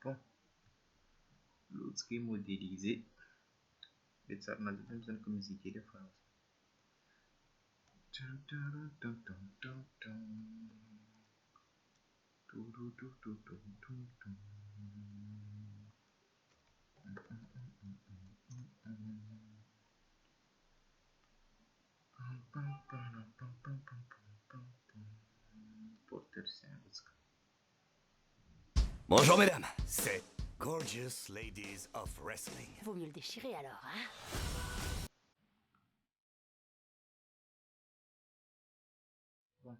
Bon, l'autre qui est modélisé. Et ça, on a besoin de musique de France. Bonjour mesdames, c'est Gorgeous Ladies of Wrestling. Vaut mieux le déchirer alors, hein? Bon,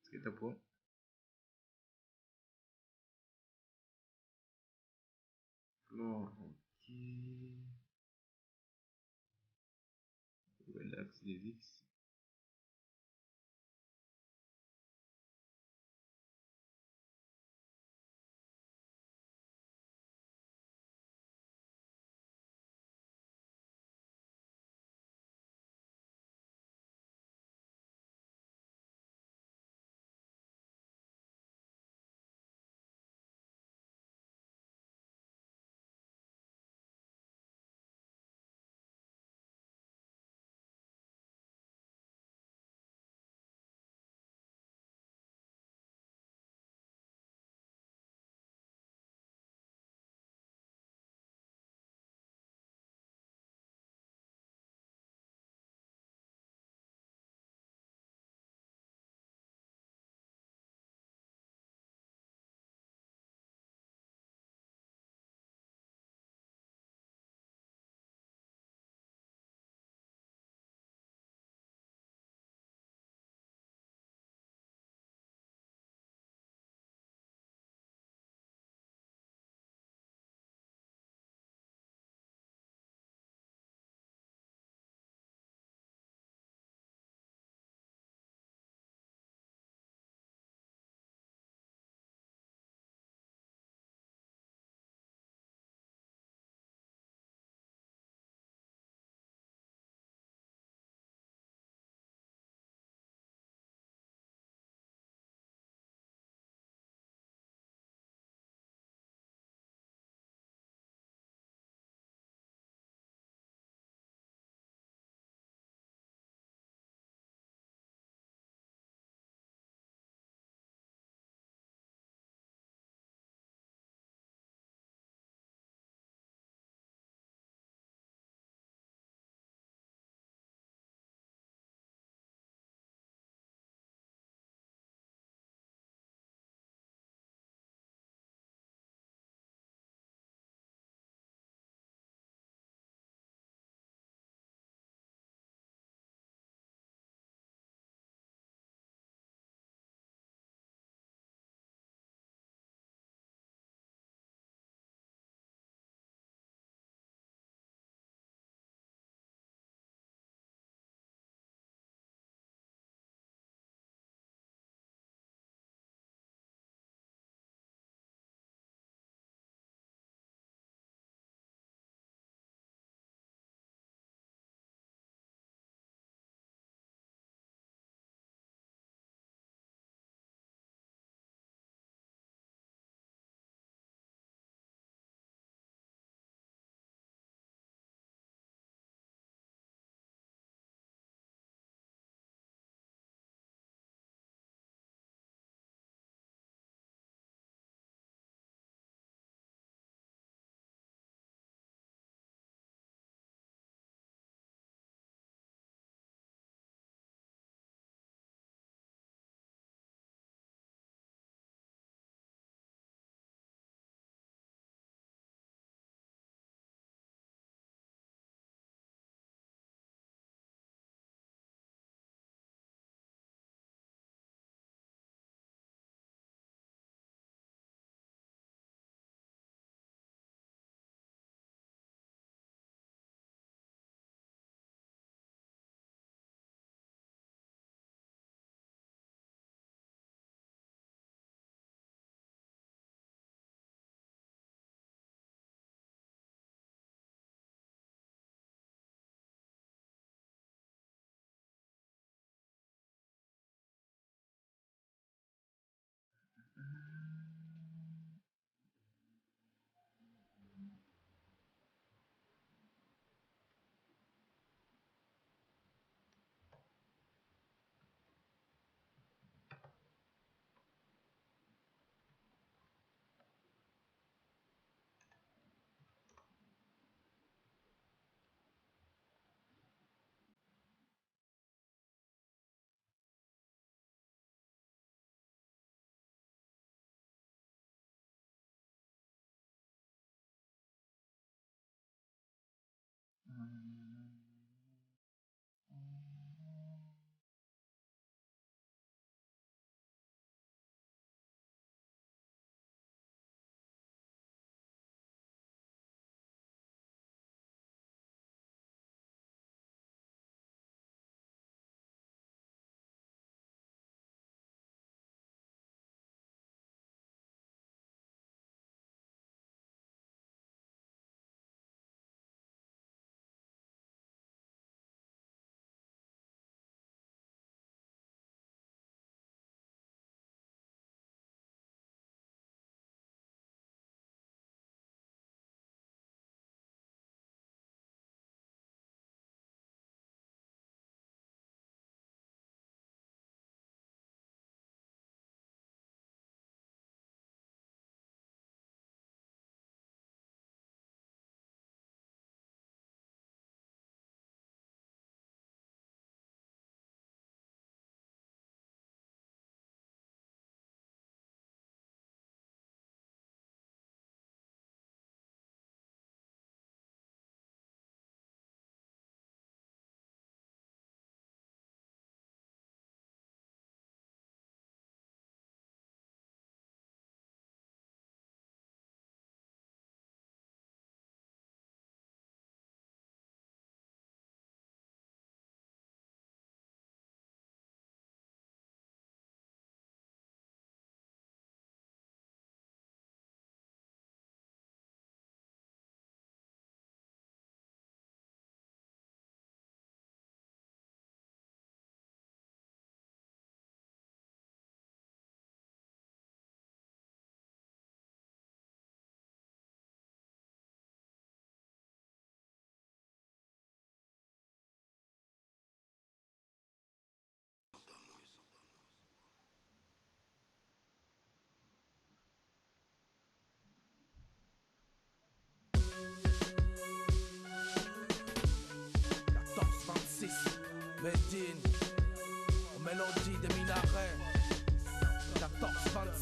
c'est tout pour. Alors, ok. Relax les X.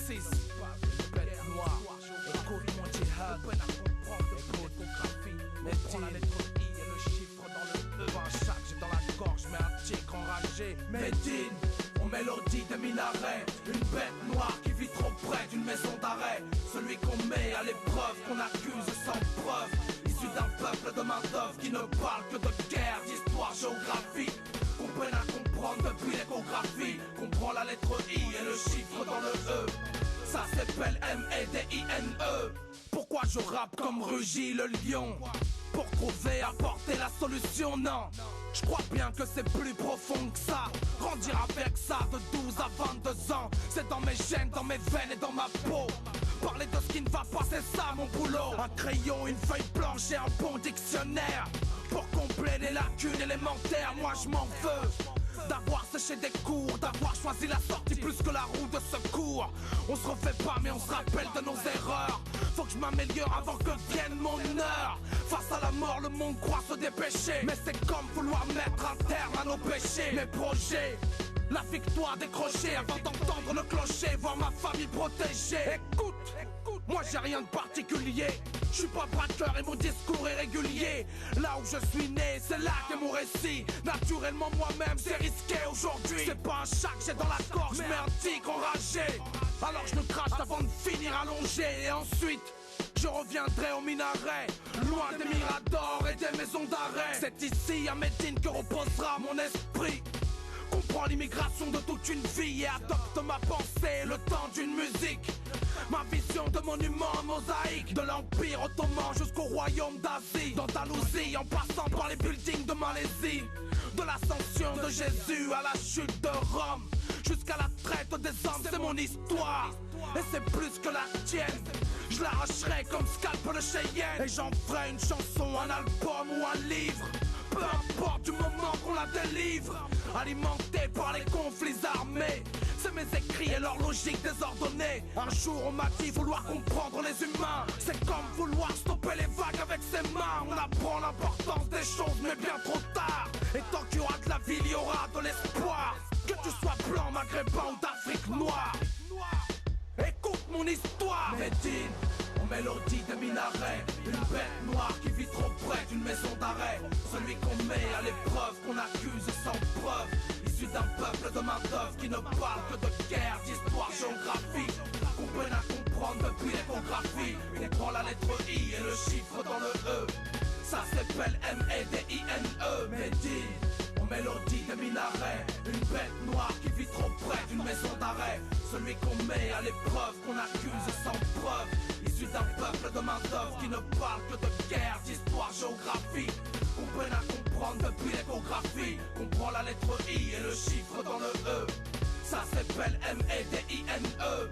6, bête noire. Écoute mon djihad, écoute Médine, et le chiffre dans le E. Un chaque, j'ai dans la gorge, mais un tigre enragé. Médine, on mélodie des minarets. Une bête noire qui vit trop près d'une maison d'arrêt. Celui qu'on met à l'épreuve, qu'on accuse sans preuve. Issu d'un peuple de main-d'œuvre qui ne parle que de guerre, d'histoire, géographie. Qu'on peine à comprendre depuis l'échographie. Comprend la lettre I et le chiffre dans le E. Ça s'appelle M-E-D-I-N-E. Pourquoi je rappe comme Rugy le lion? Pour trouver, apporter la solution, non. Je crois bien que c'est plus profond que ça. Grandir avec ça de 12 à 22 ans. C'est dans mes gènes, dans mes veines et dans ma peau. Parler de ce qui ne va pas, c'est ça mon boulot. Un crayon, une feuille blanche et un bon dictionnaire. Pour combler les lacunes élémentaires, moi je m'en veux d'avoir séché des cours, d'avoir choisi la sortie plus que la roue de secours. On se refait pas mais on se rappelle de nos erreurs. Faut que je m'améliore avant que vienne mon heure. Face à la mort, le monde croit se dépêcher. Mais c'est comme vouloir mettre un terme à nos péchés. Mes projets, la victoire décrochée avant d'entendre le clocher, voir ma famille protégée. Écoute, moi j'ai rien de particulier. Je suis pas braqueur et mon discours est régulier. Là où je suis né, c'est là qu'est mon récit. Naturellement moi-même, c'est risqué aujourd'hui. C'est pas un chat que j'ai dans la gorge, mais un tigre enragé. Alors je le crache avant de finir allongé. Et ensuite, je reviendrai au minaret, loin des miradors et des maisons d'arrêt. C'est ici à Médine que reposera mon esprit. Comprends l'immigration de toute une vie et adopte ma pensée le temps d'une musique. Ma vision de monument mosaïque, de l'Empire ottoman jusqu'au royaume d'Asie. D'Andalousie en passant par les buildings de Malaisie. De l'ascension de Jésus à la chute de Rome. Jusqu'à la traite des hommes, c'est mon histoire. Et c'est plus que la tienne. Je l'arracherai comme scalp de Cheyenne. Et j'en ferai une chanson, un album ou un livre. Peu importe du moment qu'on la délivre. Alimenté par les conflits armés. C'est mes écrits et leur logique désordonnée. Un jour on m'a dit vouloir comprendre les humains. C'est comme vouloir stopper les vagues avec ses mains. On apprend l'importance des choses mais bien trop tard. Et tant qu'il y aura de la ville, il y aura de l'espoir. Que tu sois blanc, maghrébin ou d'Afrique noire. Écoute mon histoire. Médine, on mélodie des minarets. Une bête noire qui vit trop près d'une maison d'arrêt. Celui qu'on met à l'épreuve, qu'on accuse sans preuve. Issu d'un peuple de main-d'œuvre qui ne parle que de guerre, d'histoire, géographie. Qu'on peine à comprendre depuis l'échographie. On prend la lettre I et le chiffre dans le E. Ça s'appelle M-E-D-I-N-E. Médine, on mélodie des minarets. Une bête noire qui vit trop près d'une maison d'arrêt. Celui qu'on met à l'épreuve, qu'on accuse sans preuve. Issu d'un peuple de main-d'œuvre qui ne parle que de guerre, d'histoire, géographie. Qu'on peine à comprendre depuis l'échographie. Qu'on prend la lettre I et le chiffre dans le E. Ça s'appelle M-E-D-I-N-E.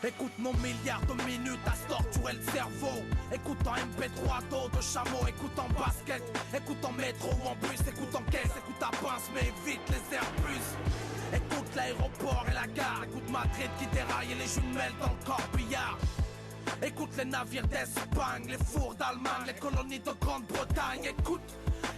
Écoute mon milliard de minutes à se torturer le cerveau. Écoute en MP3 dos de chameau. Écoute en basket, écoute en métro ou en bus. Écoute en caisse, écoute à pince mais évite les Airbus. Écoute l'aéroport et la gare. Écoute Madrid qui déraille et les jumelles dans le corbillard. Écoute les navires d'Espagne, les fours d'Allemagne, les colonies de Grande-Bretagne. Écoute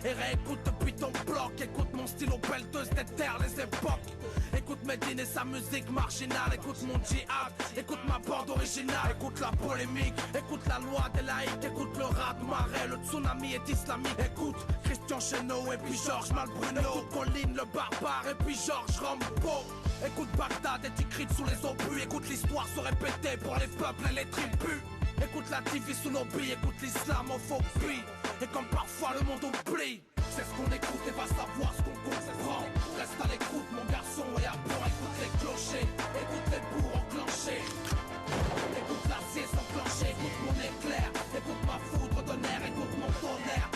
et réécoute depuis ton bloc. Écoute mon stylo pelleteuse des terres, les époques. Écoute Médine et sa musique marginale. Écoute mon djihad, écoute ma bande originale. Écoute la polémique, écoute la loi des laïcs. Écoute le raz-de-marée, le tsunami est islamique. Écoute Christian Chesneau et puis Georges Malbruno. Écoute Colline le barbare et puis Georges Rambo. Écoute Bagdad et Tikrit sous les obus. Écoute l'histoire se répéter pour les peuples et les tribus. Écoute la TV sous nos billes, écoute l'islamophobie. Et comme parfois le monde oublie, c'est ce qu'on écoute et va savoir ce qu'on comprend. Reste à l'écoute mon garçon et à bord. Écoute les clochers, écoute les bourgs enclenchés. Écoute l'acier s'enclencher, écoute mon éclair. Écoute ma foudre de nerfs, écoute mon tonnerre.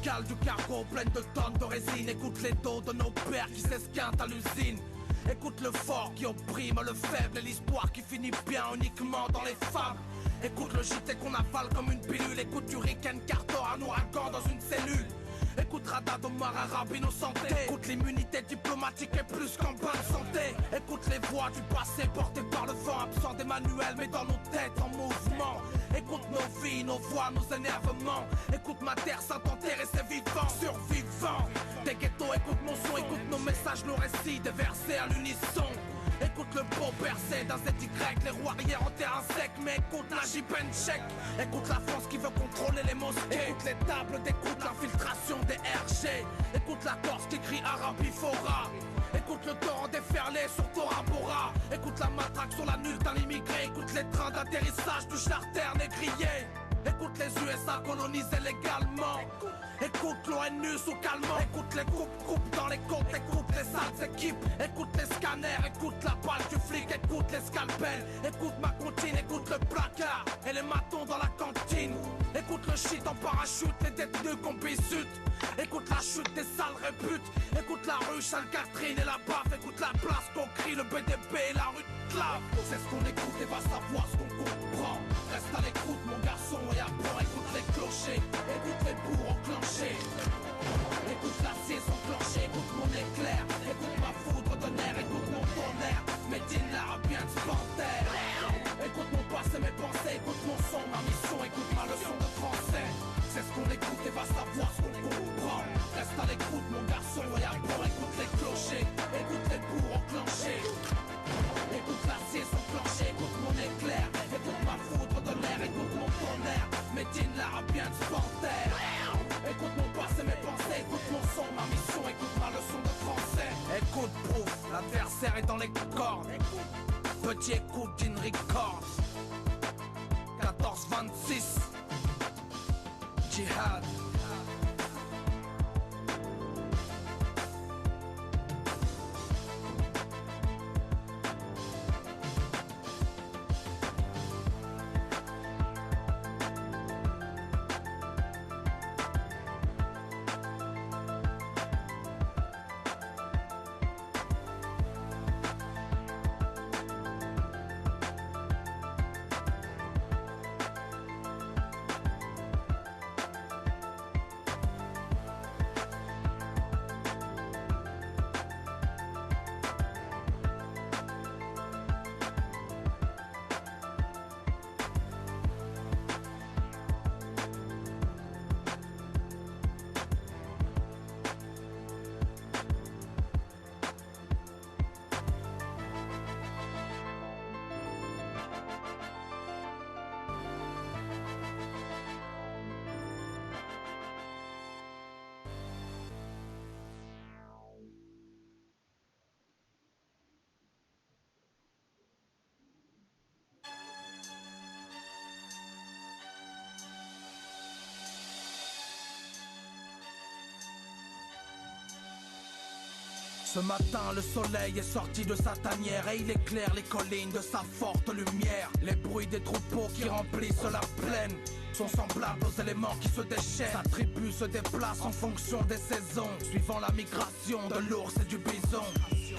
cale du cargo pleine de tonnes de résine. Écoute les dos de nos pères qui s'esquintent à l'usine. Écoute le fort qui opprime le faible et l'histoire qui finit bien uniquement dans les fables. Écoute le JT qu'on avale comme une pilule. Écoute du Riken Carter, un ouragan dans une cellule. Écoute Radad Omar Arabe innocenté. Écoute l'immunité diplomatique est plus qu'en bonne santé. Écoute les voix du passé portées par le vent, absent des manuels mais dans nos têtes en mouvement. Écoute nos vies, nos voix, nos énervements. Écoute ma terre, Saint-Enterre et ses vivants, survivants. Des ghettos, écoute mon son, écoute nos messages, nos récits, des versets à l'unisson. Écoute le beau percé d'un ZY, les roues arrière en terrain sec. Mais écoute la Jipenchek. Écoute la France qui veut contrôler les mosquées. Écoute les tables d'écoute, l'infiltration des RG. Écoute la Corse qui crie Arabifora. Écoute le torrent déferlé sur Tora Bora. Écoute la matraque sur la nuque d'un immigré. Écoute les trains d'atterrissage du charter négrier. Écoute les USA colonisés légalement. Écoute l'ONU sous calmant. Écoute les coupes dans les côtes. Écoute les sales équipes. Écoute les scanners. Écoute la balle du flic. Écoute les scalpels. Écoute ma comptine. Écoute le placard et les matons dans la cantine. Écoute le shit en parachute. Les détenus qu'on bisute. Écoute la chute des sales réputes. Écoute la rue Sainte-Catherine et la baffe. Écoute la place qu'on crie, le BDP et la rue de Clave. C'est ce qu'on écoute et va savoir ce qu'on comprend. Reste à l'écoute mon garçon et apprends. Écoute les clochers, écoute les bourgs enclenchés. Écoute la saison clenchée, écoute mon éclair. Écoute ma foudre de nerf, écoute mon tonnerre. Médine l'arabien de Panthère. Écoute mon passé, mes pensées, écoute mon son, ma mission. Écoute ma leçon de français. C'est ce qu'on écoute et va savoir ce qu'on comprend. Reste à l'écoute mon garçon et apprends. Écoute les clochers, écoute les bourgs enclenchés. Écoute la saison clenchée, écoute mon éclair. Écoute ma foudre de l'air, écoute mon tonnerre. Médine l'arabien de Panthère. Écoute mon passé, mes pensées, écoute mon son, ma mission. Écoute ma leçon de français. Écoute Proof, l'adversaire est dans les cordes. Petit écoute d'une Records 14-26 Jihad. Ce matin, le soleil est sorti de sa tanière et il éclaire les collines de sa forte lumière. Les bruits des troupeaux qui remplissent la plaine sont semblables aux éléments qui se déchaînent. Sa tribu se déplace en fonction des saisons, suivant la migration de l'ours et du bison.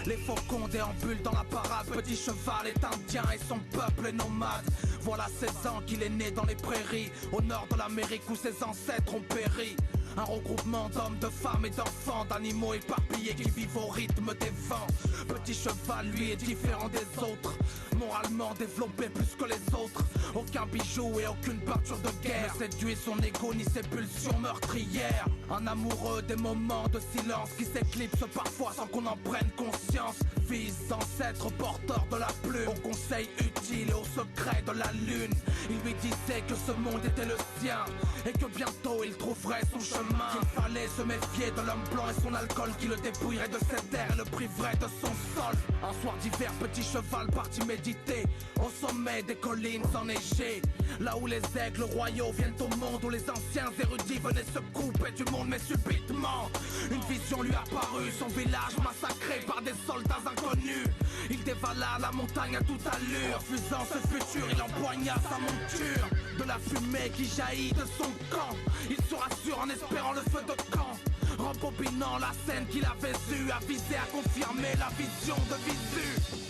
Les faucons déambulent dans la parade. Petit cheval est indien et son peuple est nomade. Voilà 16 ans qu'il est né dans les prairies, au nord de l'Amérique où ses ancêtres ont péri. Un regroupement d'hommes, de femmes et d'enfants, d'animaux éparpillés qui vivent au rythme des vents. Petit cheval, lui, est différent des autres, moralement développé plus que les autres. Aucun bijou et aucune peinture de guerre ne séduit son ego ni ses pulsions meurtrières. Un amoureux des moments de silence qui s'éclipsent parfois sans qu'on en prenne conscience. Fils d'ancêtres porteurs de la plume, aux conseils utiles et aux secrets de la lune. Il lui disait que ce monde était le sien et que bientôt il trouverait son chemin. Qu'il fallait se méfier de l'homme blanc et son alcool qui le dépouillerait de ses terres et le priverait de son sol. Un soir d'hiver, petit cheval partit méditer au sommet des collines enneigées, là où les aigles royaux viennent au monde, où les anciens érudits venaient se couper du monde. Mais subitement, une vision lui apparut, son village massacré par des soldats inconnus. Il dévala la montagne à toute allure, refusant ce futur, il empoigna sa monture. De la fumée qui jaillit de son camp. Il se rassure en espérant le feu de camp. Rembobinant la scène qu'il avait eue, avisé à confirmer la vision de Visu.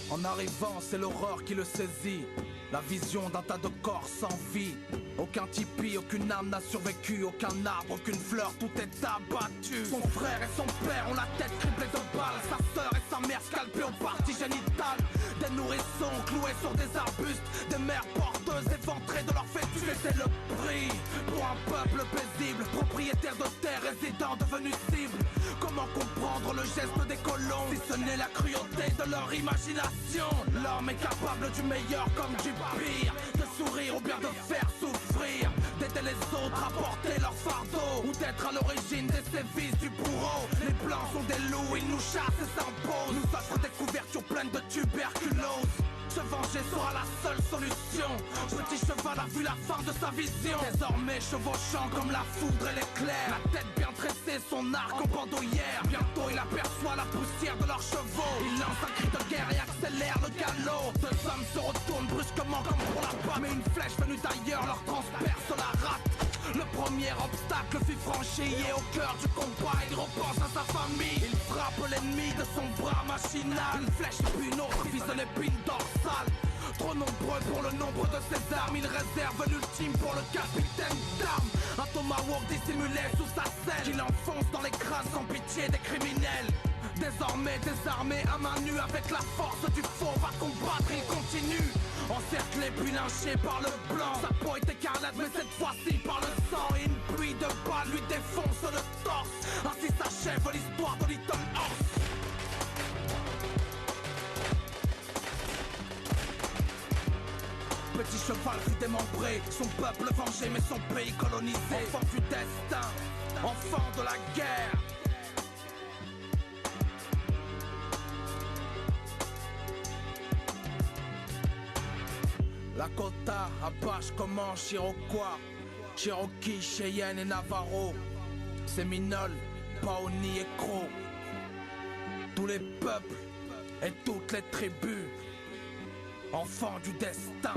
En arrivant, c'est l'horreur qui le saisit. La vision d'un tas de corps sans vie. Aucun tipi, aucune âme n'a survécu. Aucun arbre, aucune fleur, tout est abattu. Son frère et son père ont la tête criblée de balles. Sa sœur et sa mère scalpées aux parties génitales. Des nourrissons cloués sur des arbustes. Des mères porteuses éventrées de leur fœtus. C'était le prix pour un peuple paisible, propriétaire de terres, résidents devenus cibles. Comment comprendre le geste des colons, si ce n'est la cruauté de leur imagination? L'homme est capable du meilleur comme du pire, de sourire ou bien de faire souffrir, d'aider les autres à porter leur fardeau, ou d'être à l'origine des sévices du bourreau. Les blancs sont des loups, ils nous chassent et s'imposent, nous offrent des couvertures pleines de tuberculose. Se venger sera la seule solution. Petit cheval a vu la fin de sa vision. Désormais chevauchant comme la foudre et l'éclair, la tête bien tressée, son arc en bandoulière. Bientôt il aperçoit la poussière de leurs chevaux. Il lance un cri de guerre et accélère le galop. Deux hommes se retournent brusquement comme pour la patte, mais une flèche venue d'ailleurs leur transperce la rate. Le premier obstacle fut franchi et au cœur du combat il repense à sa famille. Il frappe l'ennemi de son bras machinal. Une flèche puis une autre vise l'épine dorsale. Trop nombreux pour le nombre de ses armes, il réserve l'ultime pour le capitaine d'armes. Un tomahawk dissimulé sous sa selle, qu'il enfonce dans les crânes sans pitié des criminels. Désormais désarmé à main nue avec la force du faux, va combattre, il continue. Encerclé puis lynché par le blanc, sa peau est écarlate mais cette fois-ci par le sang. Et une pluie de balles lui défonce le torse. Ainsi s'achève l'histoire de Little Horse. Petit cheval fut démembré, son peuple vengé mais son pays colonisé. Enfant du destin, enfant de la guerre. Lakota, Apache, Comanche, Iroquois, Cherokee, Cheyenne et Navarro, Séminole, Paoni et Crow. Tous les peuples et toutes les tribus, enfants du destin.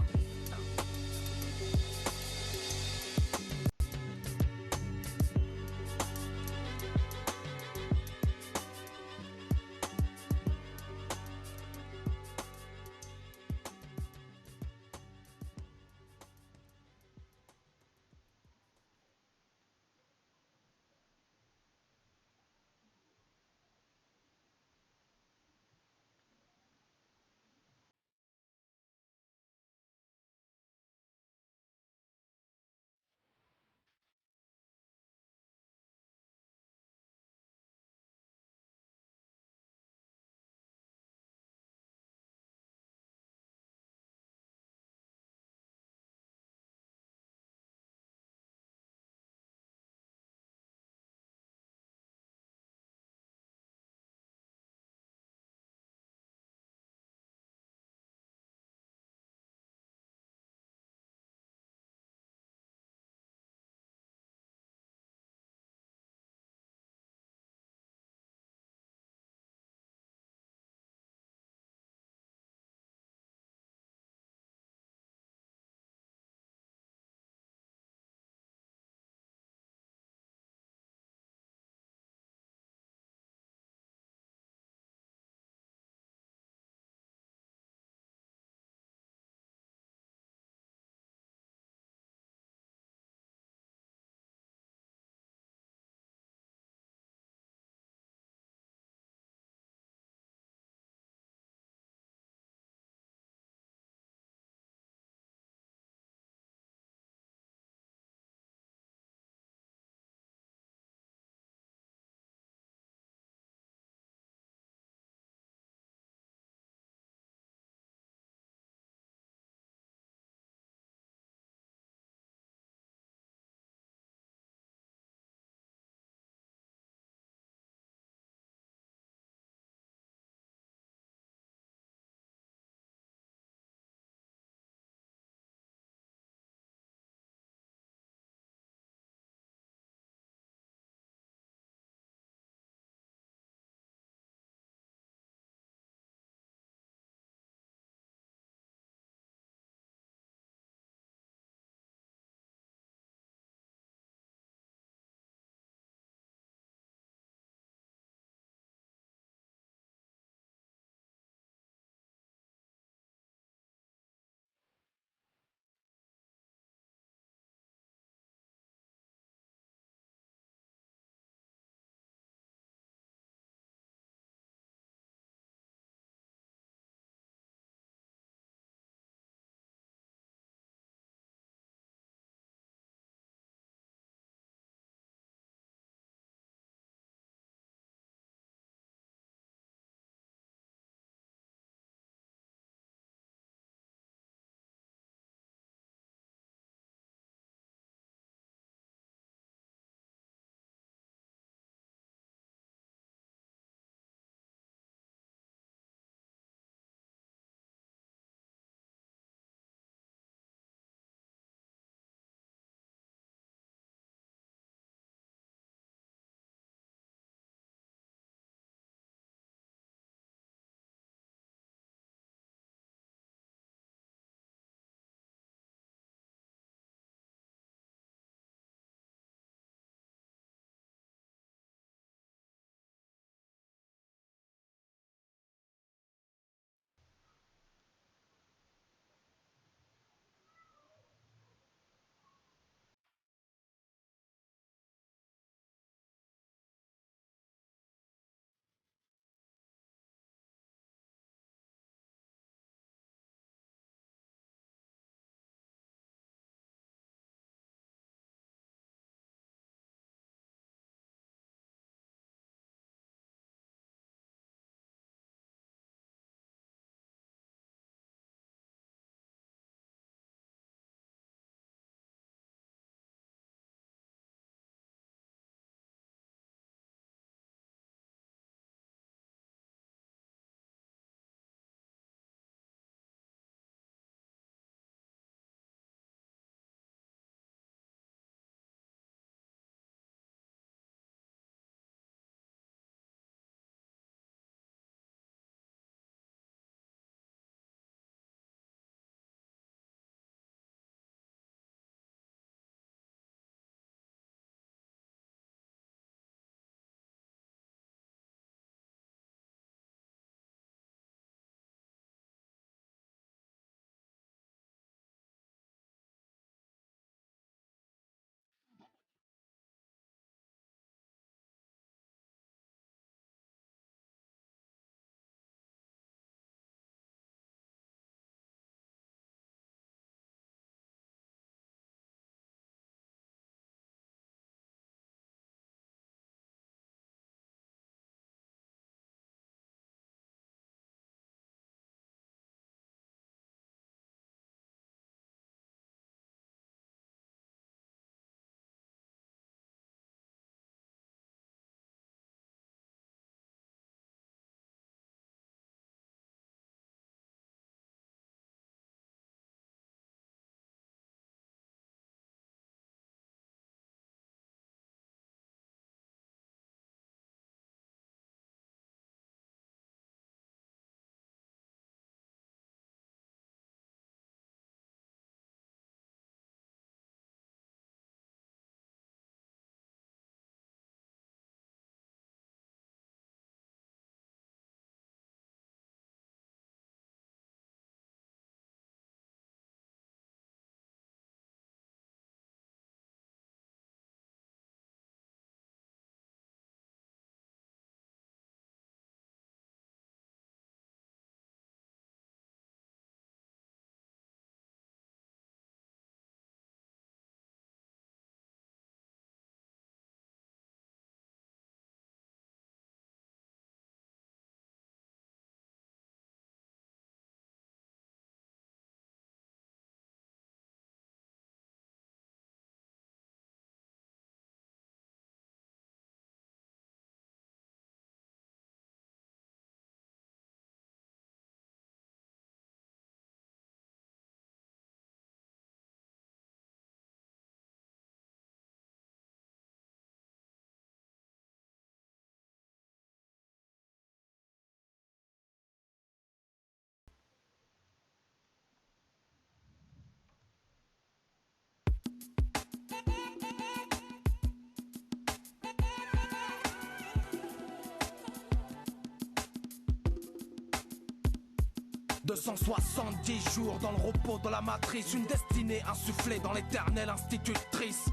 270 jours dans le repos de la matrice, une destinée insufflée dans l'éternelle institutrice.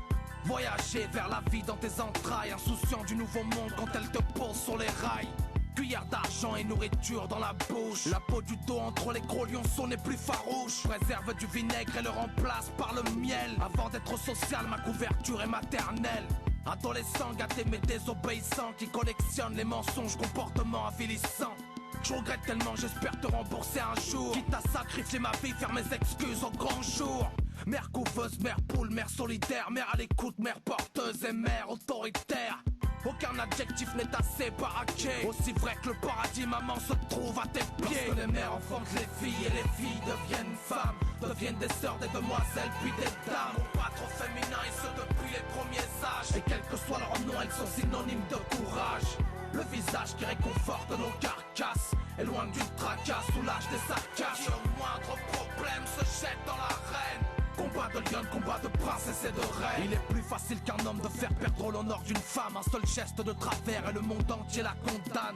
Voyager vers la vie dans tes entrailles, insouciant du nouveau monde quand elle te pose sur les rails. Cuillère d'argent et nourriture dans la bouche, la peau du dos entre les gros lionceaux n'est plus farouche. Préserve du vinaigre et le remplace par le miel. Avant d'être social, ma couverture est maternelle. Adolescent gâté mais désobéissant, qui collectionne les mensonges, comportements avilissants. Je regrette tellement, j'espère te rembourser un jour. Quitte à sacrifier ma vie, faire mes excuses au grand jour. Mère couveuse, mère poule, mère solidaire, mère à l'écoute, mère porteuse et mère autoritaire. Aucun adjectif n'est assez baraqué. Aussi vrai que le paradis, maman se trouve à tes pieds. Lorsque les mères enfantent les filles et les filles deviennent femmes, deviennent des sœurs, des demoiselles, puis des dames. Au pas trop féminin, et ce depuis les premiers âges. Et quel que soit leur nom, elles sont synonymes de courage. Le visage qui réconforte nos carcasses est loin du tracas, soulage des sarcasmes. Qui au moindre problème se jette dans l'arène. Combat de lion, combat de princesse et de reine. Il est plus facile qu'un homme de faire perdre l'honneur d'une femme. Un seul geste de travers et le monde entier la condamne.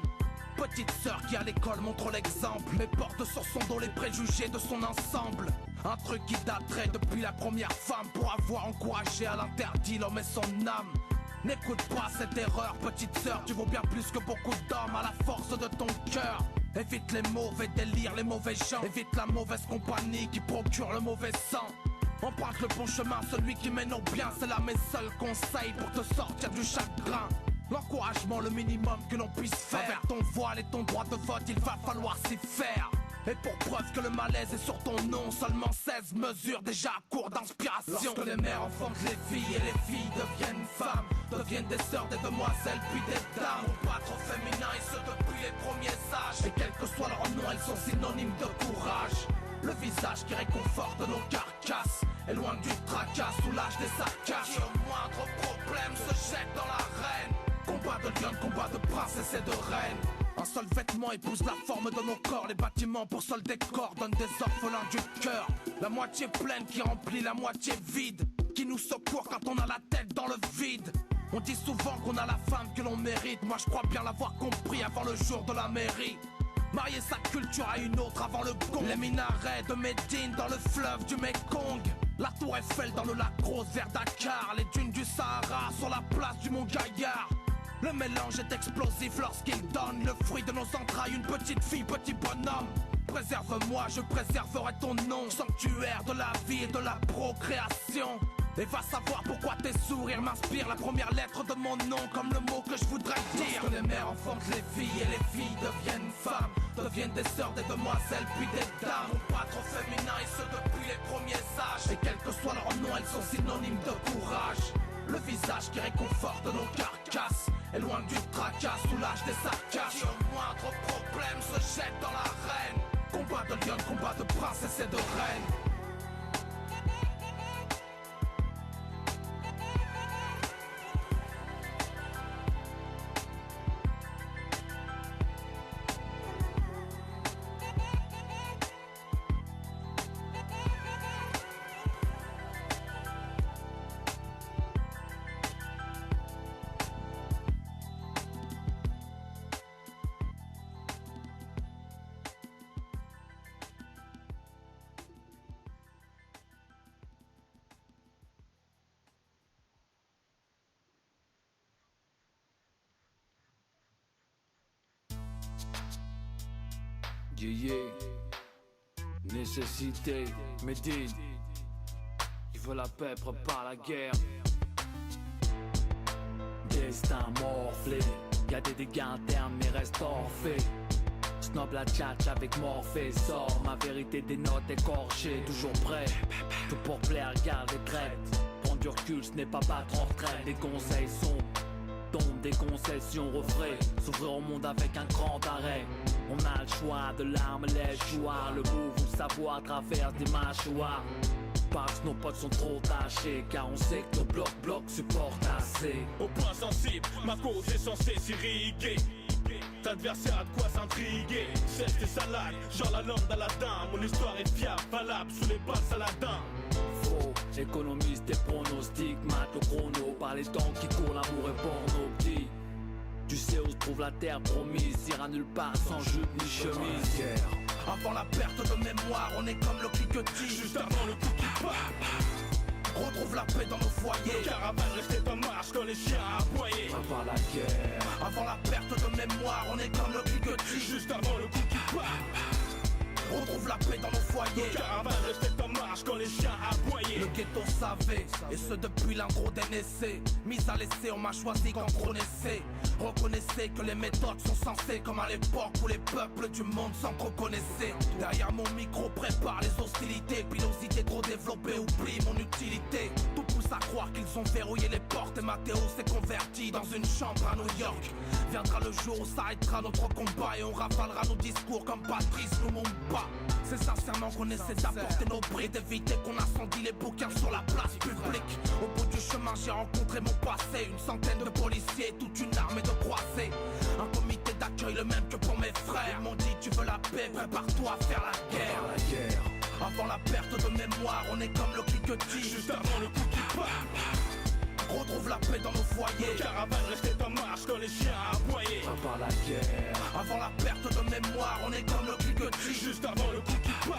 Petite sœur qui à l'école montre l'exemple, mais porte sur son dos les préjugés de son ensemble. Un truc qui daterait depuis la première femme, pour avoir encouragé à l'interdit l'homme et son âme. N'écoute pas cette erreur, petite sœur, tu vaux bien plus que beaucoup d'hommes à la force de ton cœur. Évite les mauvais délires, les mauvais gens. Évite la mauvaise compagnie qui procure le mauvais sang. Emprunte le bon chemin, celui qui mène au bien. C'est là mes seuls conseils pour te sortir du chagrin. L'encouragement, le minimum que l'on puisse faire. Envers ton voile et ton droit de vote, il va falloir s'y faire. Et pour preuve que le malaise est sur ton nom, seulement 16 mesures déjà à court d'inspiration. Lorsque les mères enfantent les filles et les filles deviennent femmes, deviennent des sœurs, des demoiselles, puis des dames. Au pas trop féminin, et ce depuis les premiers âges. Et quel que soit leur nom, elles sont synonymes de courage. Le visage qui réconforte nos carcasses est loin du tracas, soulage des sarcasmes. Qui au moindre problème se jette dans l'arène. Combat de lion, combat de princesse et de reine. Un seul vêtement épouse la forme de nos corps. Les bâtiments pour seul décor donnent des orphelins du cœur. La moitié pleine qui remplit la moitié vide, qui nous secourt quand on a la tête dans le vide. On dit souvent qu'on a la femme que l'on mérite. Moi je crois bien l'avoir compris avant le jour de la mairie. Marier sa culture à une autre avant le gong. Les minarets de Médine dans le fleuve du Mekong. La tour Eiffel dans le lac Rose vers Dakar. Les dunes du Sahara sur la place du Mont Gaillard. Le mélange est explosif lorsqu'il donne le fruit de nos entrailles. Une petite fille, petit bonhomme. Préserve-moi, je préserverai ton nom. Sanctuaire de la vie et de la procréation. Et va savoir pourquoi tes sourires m'inspirent la première lettre de mon nom comme le mot que je voudrais dire. Lorsque les mères enfantent les filles et les filles deviennent femmes, deviennent des sœurs, des demoiselles, puis des dames. Au pas trop féminin, et ce depuis les premiers âges. Et quel que soit leur nom, elles sont synonymes de courage. Le visage qui réconforte nos carcasses est loin du tracas, soulage des sarcasmes. Qui au moindre problème se jette dans l'arène. Combat de lion, combat de princesse et de reine. Yeah, nécessité, Médine. Il veut la paix, prépare la guerre. Destin morflé, y'a des dégâts internes mais reste orphée. Snob la tchatch avec Morphée, sort ma vérité des notes écorchées. Toujours prêt, tout pour plaire, garde les traites. Prendre du recul, ce n'est pas battre en retraite. Des conseils sombres, tombent des concessions, refraits. S'ouvrir au monde avec un grand arrêt. On a le choix de l'arme, les joueurs. Le goût, vous le savoir, à travers des mâchoires. Parce que nos potes sont trop tachés, car on sait que nos blocs supportent assez. Au point sensible, ma cause est censée s'irriguer. T'adversaire a de quoi s'intriguer. Cesse tes salades, genre la langue d'Aladin. Mon histoire est fiable, valable, sous les pas Saladin. Faux, économiste et pronostics, mate au chrono. Par les temps qui courent, l'amour est porno petit. Tu sais où se trouve la terre promise, ira nulle part sans jupe ni chemise. Avant la perte de mémoire, on est comme le cliquetis. Juste avant le coup qui part. Retrouve la paix dans nos foyers. Nos caravanes restaient en marche quand les chiens aboyaient. Avant la guerre, Avant la perte de mémoire, on est comme le cliquetis. Juste avant le coup qui part. Retrouve la paix dans nos foyers. Nos caravanes restaient en marche quand les chiens aboyaient. Le ghetto savait, et ce depuis l'intro d'NSC. Mise à l'essai, on m'a choisi quand on essaie. Reconnaissez que les méthodes sont censées, comme à l'époque où les peuples du monde s'entreconnaissaient. Derrière mon micro prépare les hostilités. Pilosité trop développée, oublie mon utilité. Tout pousse à croire qu'ils ont verrouillé les portes. Et Mathéo s'est converti dans une chambre à New York. Viendra le jour où s'arrêtera notre combat. Et on rafalera nos discours comme Patrice Lumumba. C'est sincèrement qu'on essaie d'apporter nos bris, d'éviter qu'on incendie les bouquins sur la place publique. Au bout du chemin j'ai rencontré mon passé, une centaine de policiers, toute une armée de croisés. Un comité d'accueil le même que pour mes frères. Ils m'ont dit tu veux la paix, prépare-toi à faire la guerre. avant la guerre, Avant la perte de mémoire, on est comme le cliquetis. Juste avant le coup qui part. Retrouve la paix dans nos foyers. Nos caravanes restaient en marche quand les chiens aboyaient. avant la guerre, Avant la perte de mémoire, on est comme le cliquetis. Juste avant le coup qui part.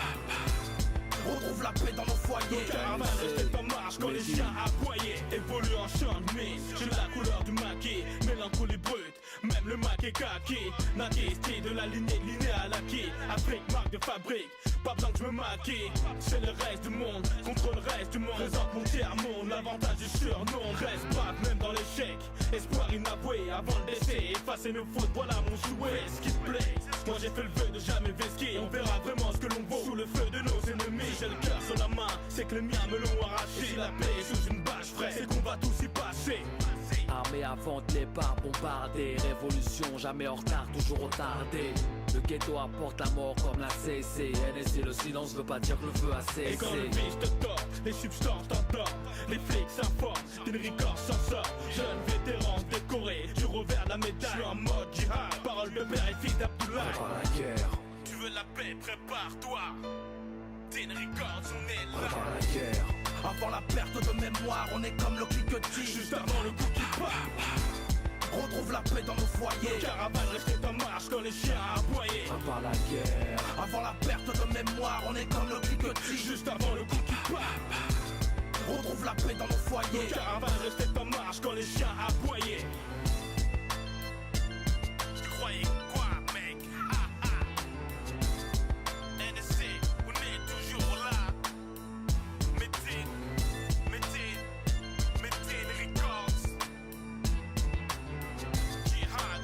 Retrouve la paix dans nos foyers. Nos caravanes restaient en marche quand les chiens aboyaient. Évolue en champ de mise, j'ai la couleur du maquis. Mélancolie brute, même le maquis kaki. Naqué, style de la lignée linéale acquis. Afrique, marque de fabrique, pas besoin que je me maquille. C'est le reste du monde, contre le reste du monde. Présente mon tiers-monde, l'avantage du surnom. Reste brave même dans l'échec, espoir inavoué. Avant le décès, effacer nos fautes, voilà mon souhait. Ce qui te plaît, moi j'ai fait le vœu de jamais vesquer. On verra vraiment ce que l'on vaut sous le feu de nos ennemis. J'ai le cœur sur la main, c'est que les miens me l'ont arraché. Si la paix est sous une bâche fraîche, c'est qu'on va tous y passer. armée avant de les par bombarder. Révolution jamais en retard, toujours retardé. Le ghetto apporte la mort comme la CC. NSC, le silence veut pas dire que le feu a Et quand le cessé. vice te tord, les substances t'endorment. Les flics s'informent, une record s'en sort. Jeune vétéran décoré, du revers de la médaille. Je suis en mode jihad, parole de père et fils d'Abdoulaye. Avant la guerre, Tu veux la paix, prépare-toi. Tin Records, on est là. avant la guerre, Avant la perte de mémoire, on est comme le cliquetis. Juste avant le coup qui part. Retrouve la paix dans nos foyers. Caravane restait en marche quand les chiens aboyaient. avant la guerre, Avant la perte de mémoire, on est comme le cliquetis. Juste avant le coup qui part. Retrouve la paix dans nos foyers. Caravane restait en marche quand les chiens aboyaient. Tu croyais quoi, mec? NSC, on est toujours là. Mettez les records. Jihad.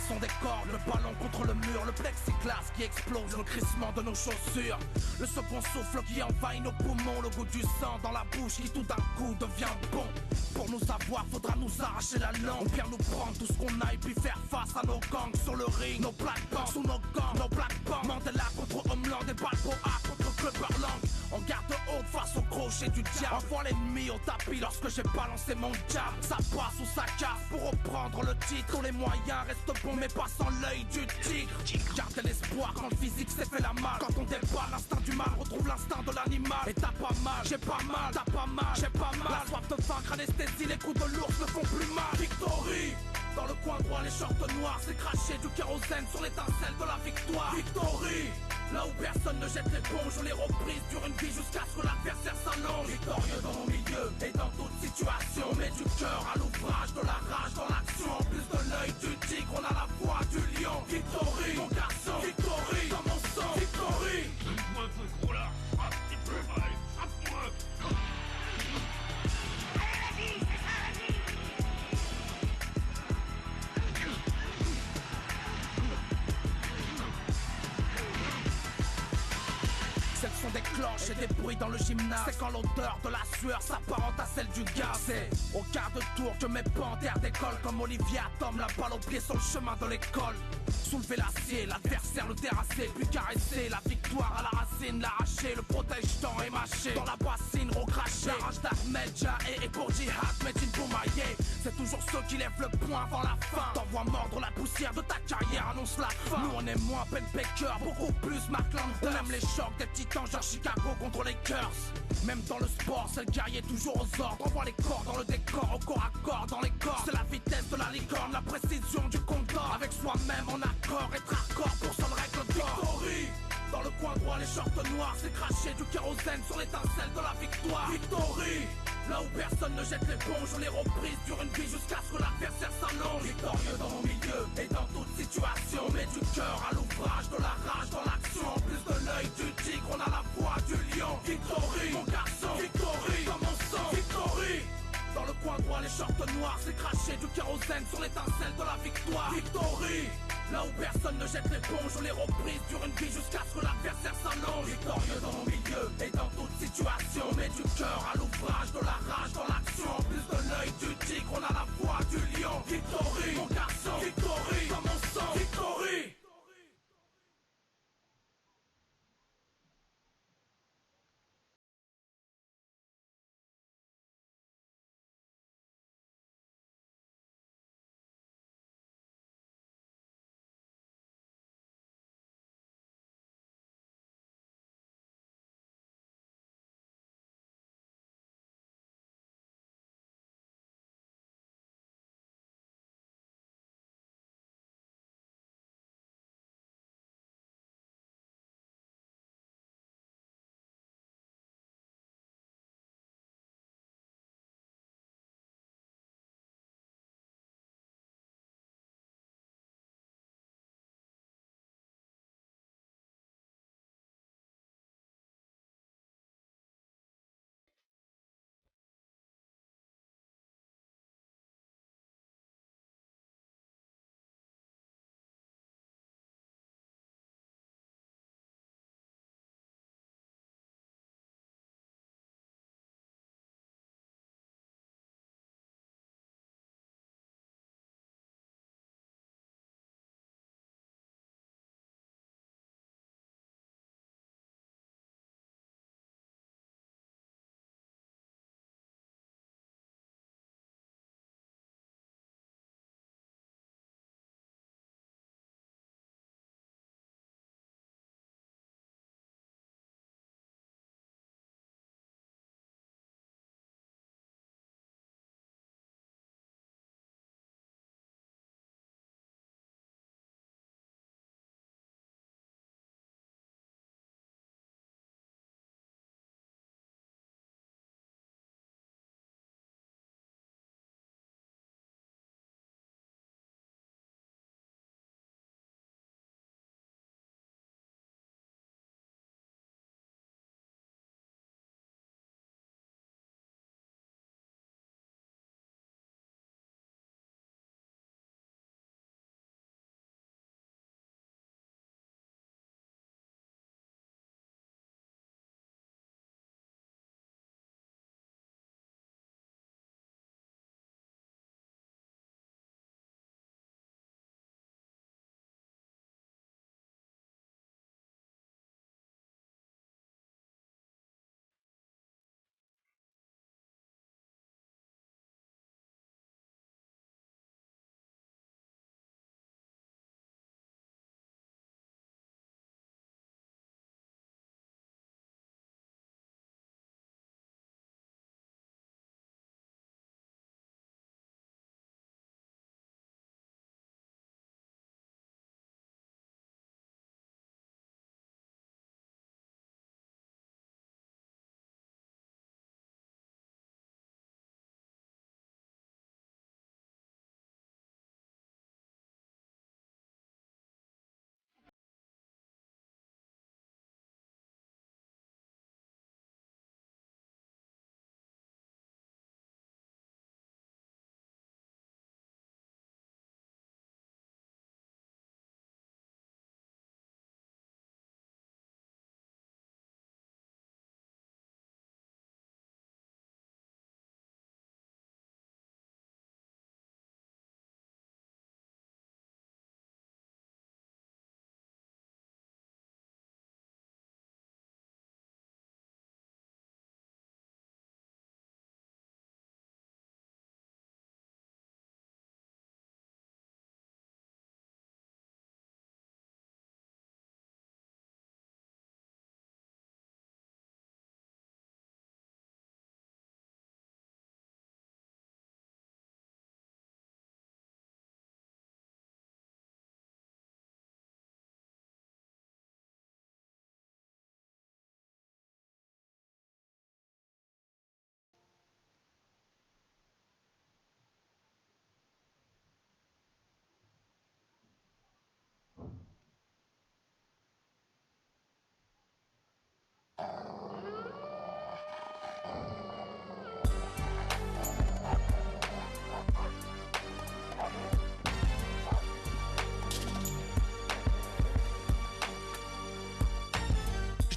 son des cordes, le ballon contre le mur, le plexiglas qui explose, le crissement de nos chaussures. Le second souffle qui envahit nos poumons, le goût du sang dans la bouche qui tout d'un coup devient bon. Pour nous avoir, faudra nous arracher la langue, ou bien nous prendre tout ce qu'on a et puis faire face à nos gangs sur le ring. Nos plaques sous nos gants, nos black bands. Mandela contre Homeland et Balboa contre Clubberland. On garde haute face au crochet du diable. Envoie l'ennemi au tapis lorsque j'ai balancé mon jab. Ça passe ou ça casse pour reprendre le titre. Tous les moyens restent bons mais pas sans l'œil du tigre. Gardez l'espoir quand le physique s'est fait la malle. Quand on déballe, l'instinct du mal retrouve l'instinct de l'animal. Et t'as pas mal, j'ai pas mal, t'as pas mal, j'ai pas mal. La soif de vaincre anesthésie, les coups de l'ours ne font plus mal. Victory! Dans le coin droit, les shorts noirs, c'est craché du kérosène sur l'étincelle de la victoire. Victory! Là où personne ne jette l'éponge, les reprises durent une vie jusqu'à ce que l'adversaire s'allonge. Victorieux dans nos milieux et dans toute situation, on met du cœur à l'ouvrage, de la rage dans l'action. En plus de l'œil du tigre, on a la voix du lion. Victory, mon garçon, victory, dans mon sang, victory. Donne-moi un peu gros là, frappe, il peut, allez, frappe-moi. C'est le son des cloches et des bruits dans le gymnase. C'est quand l'odeur de la sueur s'apparente à celle du gaz. C'est au quart de tour que mes panthères décollent comme Olivier Atom, la balle au pied sur le chemin de l'école. Soulever l'acier, l'adversaire le terrasser, puis caresser la victoire à la racine, l'arracher, le protège-temps émâché. Dans la bassine, recraché. La rage d'Ahmed Jahe et pour Jihad, Medine Boumaillé. C'est toujours ceux qui lèvent le poing avant la fin. T'envoies mordre la poussière de ta carrière, annonce la fin. Nous on est moins Ben Baker, beaucoup plus Mark Landers. On aime les chocs des titans genre Chicago contre les Lakers. Même dans le sport, c'est le guerrier toujours aux ordres. Envoie les corps dans le décor, au corps à corps dans les corps. C'est la vitesse de la licorne, la précision du condor. Avec soi-même en accord, être hardcore pour seule règle d'or. Victory! Dans le coin droit, les shorts noirs, c'est craché du kérosène sur l'étincelle de la victoire. Victory! Là où personne ne jette l'éponge, les reprises durent une vie jusqu'à ce que l'adversaire s'allonge. Victorieux dans mon milieu et dans toute situation, on met du cœur à l'ouvrage, de la rage dans l'action. En plus de l'œil du tigre, on a la voix du lion. Victory, mon garçon, victory, dans mon sang, victory. Dans le coin droit, les shorts noirs, c'est craché du kérosène sur l'étincelle de la victoire. Victory! Là où personne ne jette l'éponge, les reprises durent une vie jusqu'à ce que l'adversaire s'allonge. Victorieux dans mon milieu et dans toute situation, on met du cœur à l'ouvrage, de la rage dans l'action. En plus de l'œil du tigre, on a la voix du lion. Victory, mon garçon, victory, dans mon sang, victory.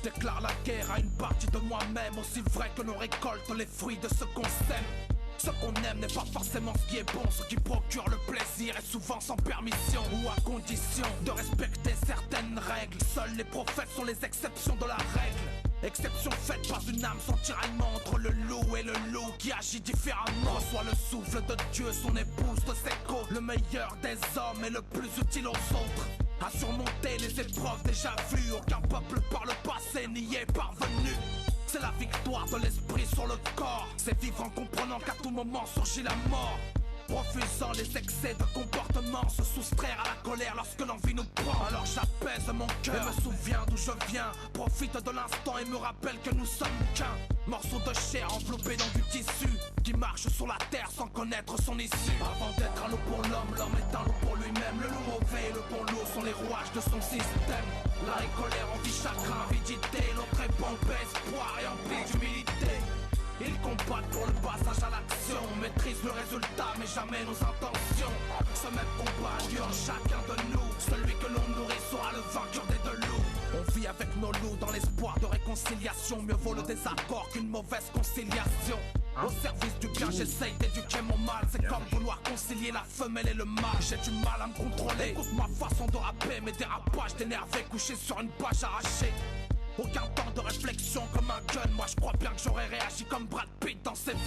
Je déclare la guerre à une partie de moi-même, aussi vrai que l'on récolte les fruits de ce qu'on sème. Ce qu'on aime n'est pas forcément ce qui est bon, ce qui procure le plaisir est souvent sans permission ou à condition de respecter certaines règles. Seuls les prophètes sont les exceptions de la règle. Exception faite par une âme sans tiraillement entre le loup et le loup qui agit différemment. Reçoit le souffle de Dieu, son épouse de ses côtes. Le meilleur des hommes est le plus utile aux autres. À surmonter les épreuves déjà vues, aucun peuple par le passé n'y est parvenu. C'est la victoire de l'esprit sur le corps. C'est vivre en comprenant qu'à tout moment surgit la mort. Refusant les excès de comportement, se soustraire à la colère lorsque l'envie nous prend. Alors j'apaise mon cœur et me souviens d'où je viens. Profite de l'instant et me rappelle que nous sommes qu'un morceau de chair enveloppé dans du tissu qui marche sur la terre sans connaître son issue. Avant d'être un loup pour l'homme est un loup pour lui-même. Le loup mauvais et le bon loup sont les rouages de son système. La colère, envie, chagrin, avidité. L'autre est pompe, espoir et empli d'humilité. Ils combattent pour le passage à l'action, maîtrisent le résultat mais jamais nos intentions. Ce même combat a lieu en chacun de nous. Celui que l'on nourrit sera le vainqueur des deux loups. On vit avec nos loups dans l'espoir de réconciliation. Mieux vaut le désaccord qu'une mauvaise conciliation. Au service du bien j'essaye d'éduquer mon mal. C'est comme vouloir concilier la femelle et le mâle. J'ai du mal à me contrôler. Écoute ma façon de rapper, mes dérapages d'énervé couché sur une page arrachée. Aucun temps de réflexion comme un gun. Moi je crois bien que j'aurais réagi comme Brad Pitt dans Seven.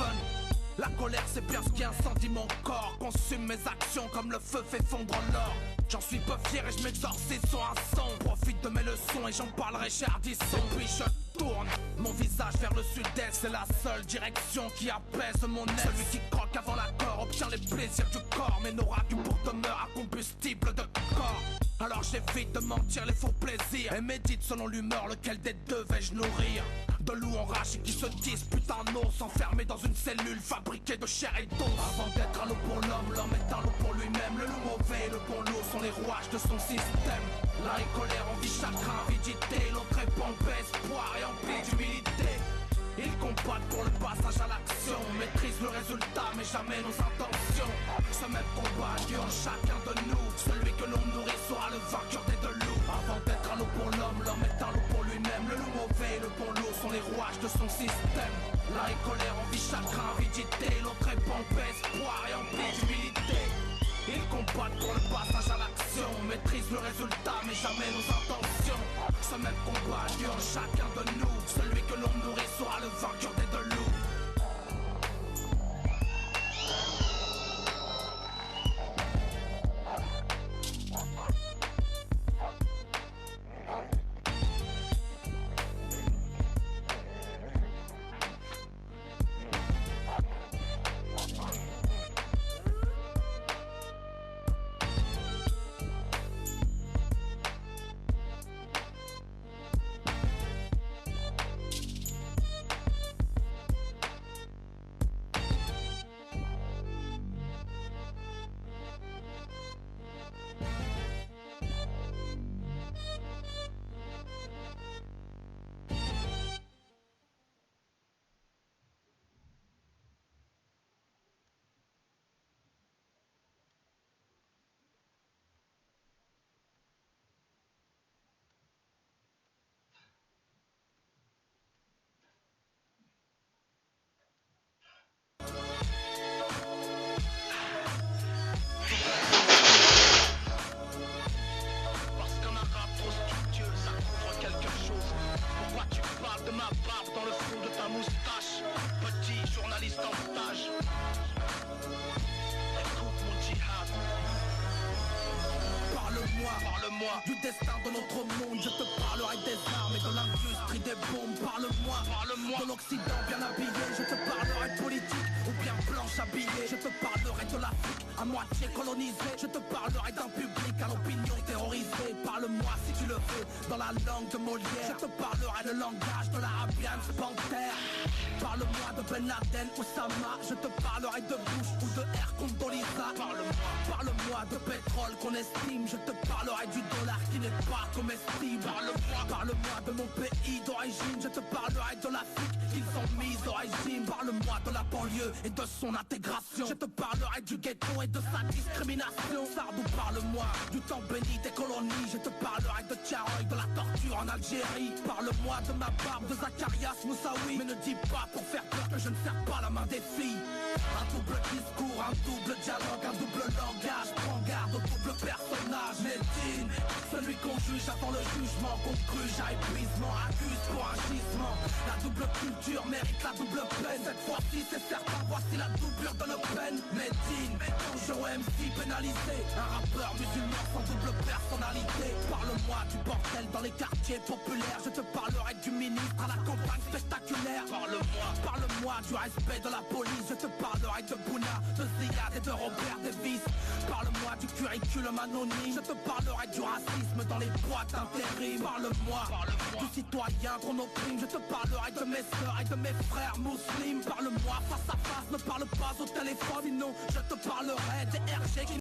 La colère c'est bien ce qui incendie mon corps. Consume mes actions comme le feu fait fondre l'or. J'en suis peu fier et je m'exorcise sur un son. Profite de mes leçons et j'en parlerai chez Ardisson. Puis je tourne mon visage vers le sud-est. C'est la seule direction qui apaise mon être. Celui qui croque avant l'accord obtient les plaisirs du corps, mais n'aura que pour demeure un combustible de corps. Alors j'évite de mentir les faux plaisirs et médite selon l'humeur lequel des deux vais-je nourrir. De loups enragés qui se disputent un os, enfermés dans une cellule fabriquée de chair et d'os. Avant d'être un loup pour l'homme est un loup pour lui-même. Le loup mauvais et le bon loup sont les rouages de son système. La colère, envie, chagrin, avidité. L'autre est pompe, espoir et empli d'humilité. Ils combattent pour le passage à l'action, maîtrisent le résultat mais jamais nos intentions. Ce même combat a lieu en chacun de nous. Celui que l'on nourrit sera le vainqueur des deux loups. Avant d'être un loup pour l'homme est un loup pour lui-même. Le loup mauvais et le bon loup sont les rouages de son système. La colère, envie, chagrin, avidité. L'autre est pompe, espoir et empli d'humilité. Ils combattent pour le passage à l'action, maîtrisent le résultat mais jamais nos intentions. Ce même combat a lieu en chacun de nous. Celui que l'on nourrit sera le vainqueur des deux loups. Du destin de notre monde, je te parlerai des armes et de l'industrie des bombes. Parle-moi de l'Occident bien habillé. Je te parlerai de politique ou bien blanche habillée. Je te parlerai de l'Afrique à moitié colonisée. Je te parlerai d'un public à l'opinion terrorisée. Parle-moi si tu le veux dans la langue de Molière. Je te parlerai le langage de l'Arabian Panther. Parle-moi de Ben Laden ou Sama. Je te parlerai de Bush ou de Air Condoleezza. Parle-moi de pétrole qu'on estime. Je te parlerai du dollar qui n'est pas comestible. Parle-moi de mon pays d'origine. Je te parlerai de l'Afrique qu'ils ont mise au régime. Parle-moi de la banlieue et de son intégration. Je te parlerai du ghetto et de sa discrimination. Sardou, parle-moi du temps béni des colonies. Je te parlerai de Tiaroy, de la torture en en Algérie. Parle-moi de ma barbe de Zacharias Moussaoui. Mais ne dis pas pour faire peur que je ne serre pas la main des filles. Un double discours, un double dialogue, un double langage. Prends garde au double personnage. Médine, celui qu'on juge attend le jugement. Qu'on gruge à épuisement, accuse pour un gisement. La double culture mérite la double peine. Cette fois-ci c'est certain, voici la doublure de nos peines. Médine, dangereux MC pénalisé. Un rappeur musulman sans double personnalité. Parle-moi du bordel dans les quartiers populaires. Je te parlerai du ministre à la campagne spectaculaire. Parle-moi du respect de la police. Je te parlerai de Bouna, de Ziyad et de Robert Davis. Parle-moi du curriculum anonyme. Je te parlerai du racisme dans les boîtes d'intérim. Parle-moi du citoyen qu'on opprime. Je te parlerai de mes sœurs et de mes frères musulmans. Parle-moi face à face, ne parle pas au téléphone. Sinon je te parlerai des RG qui